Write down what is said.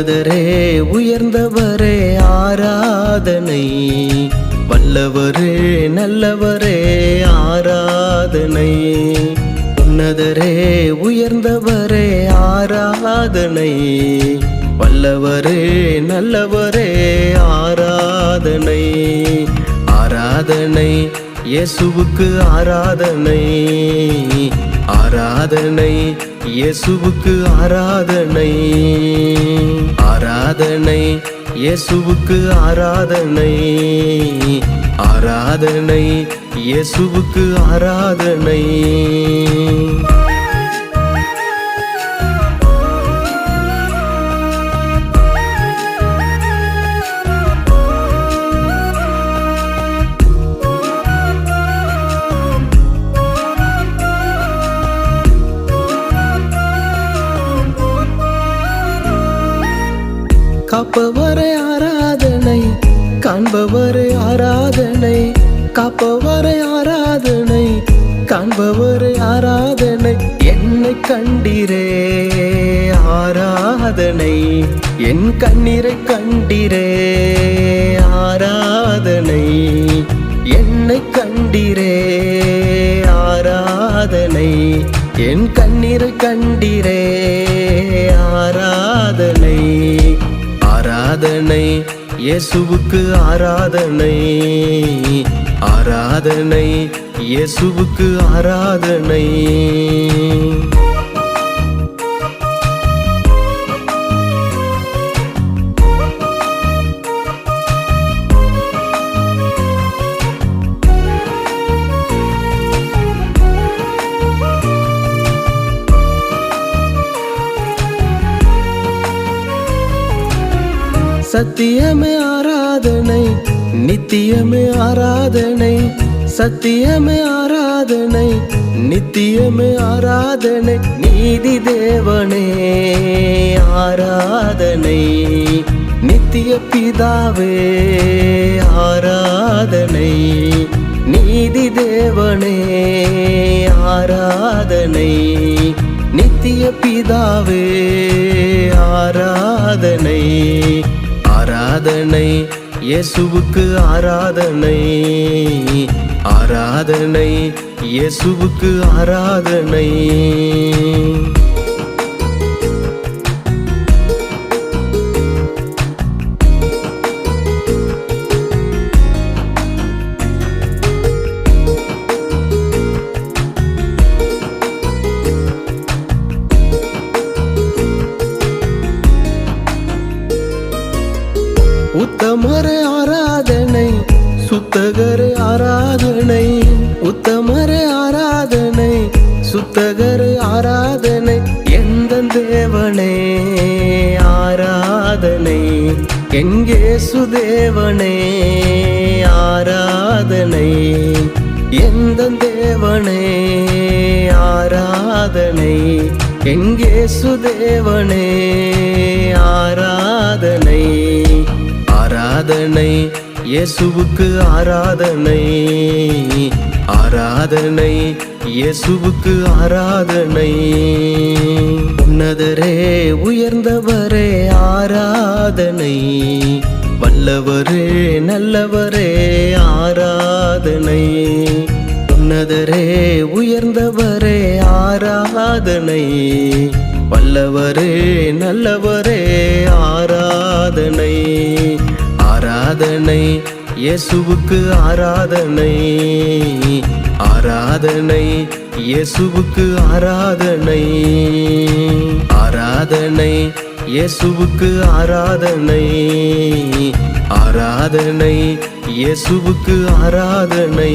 உன்னதரே உயர்ந்தவரே ஆராதனை, வல்லவரே நல்லவரே ஆராதனை. உன்னதரே உயர்ந்தவரே ஆராதனை, வல்லவரே நல்லவரே ஆராதனை. ஆராதனை இயேசுவுக்கு ஆராதனை, ஆராதனை இயேசுவுக்கு ஆராதனை. ஆராதனை இயேசுவுக்கு ஆராதனை, ஆராதனை இயேசுவுக்கு ஆராதனை. காப்பவரை ஆராதனை, காண்பவரை ஆராதனை. காப்பவரை ஆராதனை, காண்பவரை ஆராதனை. என்னை கண்டீரே ஆராதனை, என் கண்ணீரை கண்டீரே ஆராதனை. என்னை கண்டீரே ஆராதனை, என் கண்ணீரை கண்டீரே ஆராதனை. ஆராதனை இயேசுவுக்கு ஆராதனை, ஆராதனை இயேசுவுக்கு ஆராதனை. சத்தியமே ஆராதனை, நித்தியமே ஆராதனை. சத்தியமே ஆராதனை, நித்தியமே ஆராதனை. நீதி தேவனே ஆராதனை, நித்திய பிதாவே ஆராதனை. நீதி தேவனே ஆராதனை, நித்திய பிதாவே ஆராதனை. ஆராதனை இயேசுவுக்கு ஆராதனை, ஆராதனை இயேசுவுக்கு ஆராதனை. உத்தமரே ஆராதனை, சுத்தகரே ஆராதனை. உத்தமரே ஆராதனை, சுத்தகரே ஆராதனை. எந்த தேவனே ஆராதனை, என் இயேசு தேவனே ஆராதனை. எந்த தேவனே ஆராதனை, என் இயேசு தேவனே ஆராதனை. ஆராதனை இயேசுவுக்கு ஆராதனை, ஆராதனை இயேசுவுக்கு ஆராதனை. உன்னதரே உயர்ந்தவரே ஆராதனை, வல்லவரே நல்லவரே ஆராதனை. உன்னதரே உயர்ந்தவரே ஆராதனை, வல்லவரே நல்லவரே ஆராதனை. ஆராதனை இயேசுவுக்கு ஆராதனை, ஆராதனை இயேசுவுக்கு ஆராதனை. ஆராதனை இயேசுவுக்கு ஆராதனை, ஆராதனை இயேசுவுக்கு ஆராதனை.